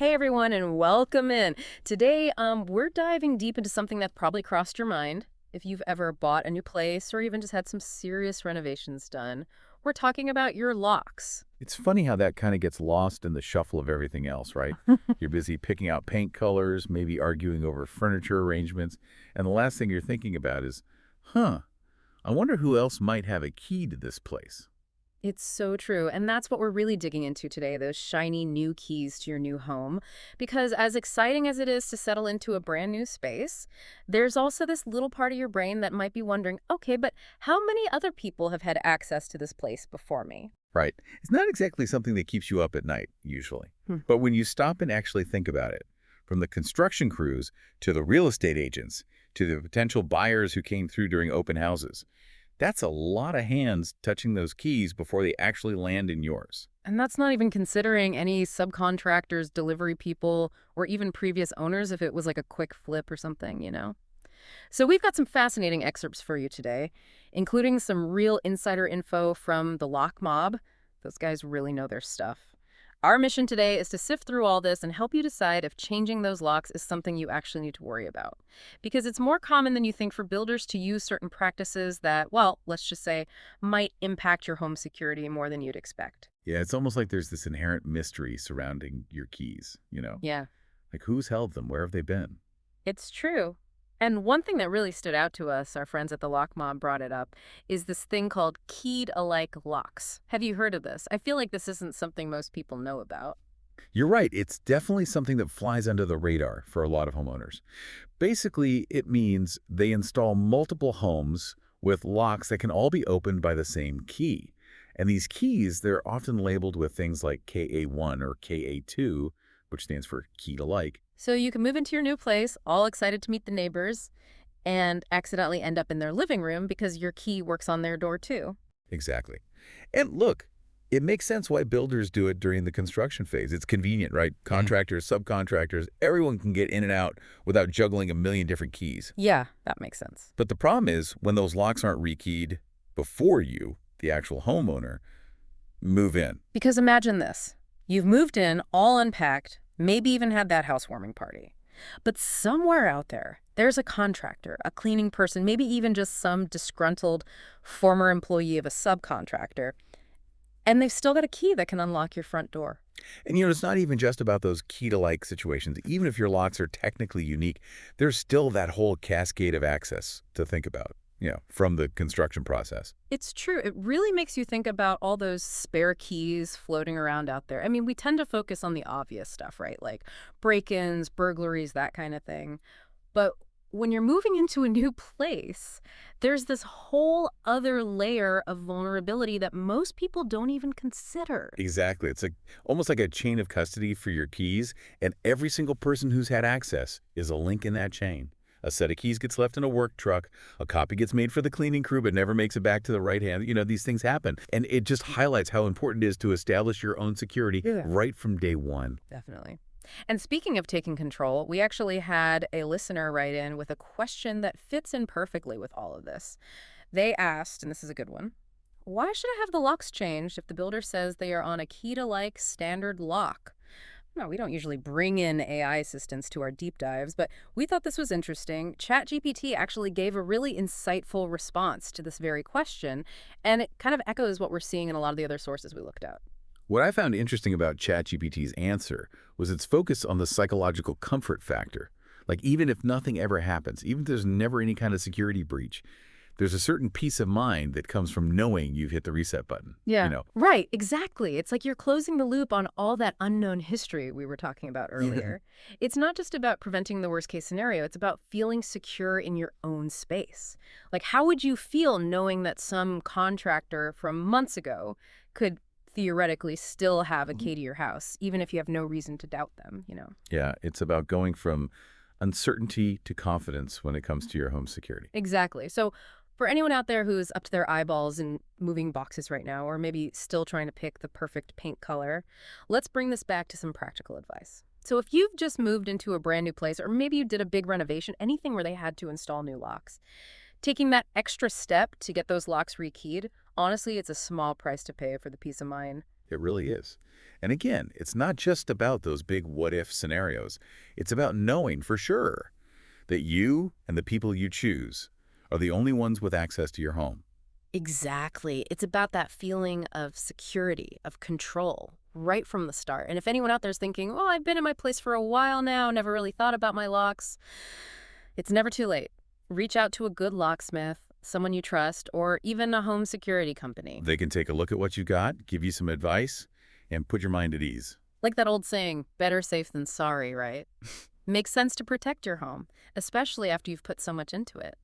Hey everyone, and welcome in. Today, we're diving deep into something that probably crossed your mind if you've ever bought a new place or even just had some serious renovations done. We're talking about your locks. It's funny how that kind of gets lost in the shuffle of everything else, right? You're busy picking out paint colors, maybe arguing over furniture arrangements, and the last thing you're thinking about is, huh, I wonder who else might have a key to this place. It's so true. And that's what we're really digging into today, those shiny new keys to your new home. Because as exciting as it is to settle into a brand new space, there's also this little part of your brain that might be wondering, okay, but how many other people have had access to this place before me? Right. It's not exactly something that keeps you up at night, usually. Hmm. But when you stop and actually think about it, from the construction crews to the real estate agents to the potential buyers who came through during open houses, that's a lot of hands touching those keys before they actually land in yours. And that's not even considering any subcontractors, delivery people, or even previous owners if it was like a quick flip or something. So we've got some fascinating excerpts for you today, including some real insider info from the lock mob. Those guys really know their stuff. Our mission today is to sift through all this and help you decide if changing those locks is something you actually need to worry about. Because it's more common than you think for builders to use certain practices that, well, let's just say, might impact your home security more than you'd expect. Yeah, it's almost like there's this inherent mystery surrounding your keys. Yeah. Like who's held them? Where have they been? It's true. And one thing that really stood out to us, our friends at the Lock Mob brought it up, is this thing called keyed alike locks. Have you heard of this? I feel like this isn't something most people know about. You're right. It's definitely something that flies under the radar for a lot of homeowners. Basically, it means they install multiple homes with locks that can all be opened by the same key. And these keys, they're often labeled with things like KA1 or KA2, which stands for key to like. So you can move into your new place, all excited to meet the neighbors, and accidentally end up in their living room because your key works on their door too. Exactly. And look, it makes sense why builders do it during the construction phase. It's convenient, right? Contractors, subcontractors, everyone can get in and out without juggling a million different keys. Yeah, that makes sense. But the problem is when those locks aren't rekeyed before you, the actual homeowner, move in. Because imagine this. You've moved in, all unpacked, maybe even had that housewarming party. But somewhere out there, there's a contractor, a cleaning person, maybe even just some disgruntled former employee of a subcontractor, and they've still got a key that can unlock your front door. And it's not even just about those key-to-like situations. Even if your locks are technically unique, there's still that whole cascade of access to think about, from the construction process. It's true. It really makes you think about all those spare keys floating around out there. I mean, we tend to focus on the obvious stuff, right? Like break-ins, burglaries, that kind of thing. But when you're moving into a new place, there's this whole other layer of vulnerability that most people don't even consider. Exactly. It's almost like a chain of custody for your keys, and every single person who's had access is a link in that chain. A set of keys gets left in a work truck, a copy gets made for the cleaning crew but never makes it back to the right hand. These things happen. And it just highlights how important it is to establish your own security Yeah. right from day one. Definitely. And speaking of taking control, we actually had a listener write in with a question that fits in perfectly with all of this. They asked, and this is a good one, why should I have the locks changed if the builder says they are on a key-to-like standard lock? No, we don't usually bring in AI assistants to our deep dives, but we thought this was interesting. ChatGPT actually gave a really insightful response to this very question, and it kind of echoes what we're seeing in a lot of the other sources we looked at. What I found interesting about ChatGPT's answer was its focus on the psychological comfort factor. Like even if nothing ever happens, even if there's never any kind of security breach, there's a certain peace of mind that comes from knowing you've hit the reset button. Yeah. Right, exactly. It's like you're closing the loop on all that unknown history we were talking about earlier. It's not just about preventing the worst case scenario, it's about feeling secure in your own space. Like, how would you feel knowing that some contractor from months ago could theoretically still have a key to your house, even if you have no reason to doubt them? Yeah, it's about going from uncertainty to confidence when it comes to your home security. Exactly. So for anyone out there who's up to their eyeballs in moving boxes right now, or maybe still trying to pick the perfect paint color, let's bring this back to some practical advice. So if you've just moved into a brand new place, or maybe you did a big renovation, anything where they had to install new locks, taking that extra step to get those locks rekeyed, honestly, it's a small price to pay for the peace of mind. It really is. And again, it's not just about those big what-if scenarios. It's about knowing for sure that you and the people you choose are the only ones with access to your home. Exactly. It's about that feeling of security, of control, right from the start. And if anyone out there's thinking, oh, I've been in my place for a while now, never really thought about my locks, it's never too late. Reach out to a good locksmith, someone you trust, or even a home security company. They can take a look at what you got, give you some advice, and put your mind at ease. Like that old saying, better safe than sorry, right? Makes sense to protect your home, especially after you've put so much into it.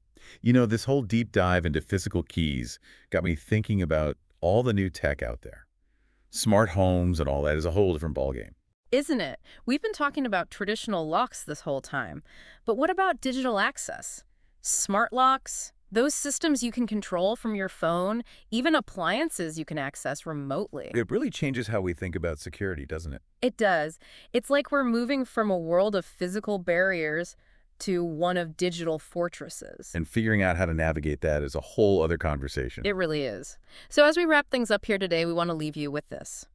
You know, this whole deep dive into physical keys got me thinking about all the new tech out there. Smart homes and all that is a whole different ballgame. Isn't it? We've been talking about traditional locks this whole time. But what about digital access? Smart locks? Those systems you can control from your phone, even appliances you can access remotely. It really changes how we think about security, doesn't it? It does. It's like we're moving from a world of physical barriers to one of digital fortresses. And figuring out how to navigate that is a whole other conversation. It really is. So as we wrap things up here today, we want to leave you with this.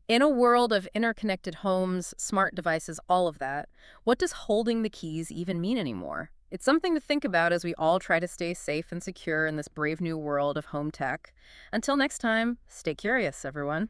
In a world of interconnected homes, smart devices, all of that, what does holding the keys even mean anymore? It's something to think about as we all try to stay safe and secure in this brave new world of home tech. Until next time, stay curious, everyone.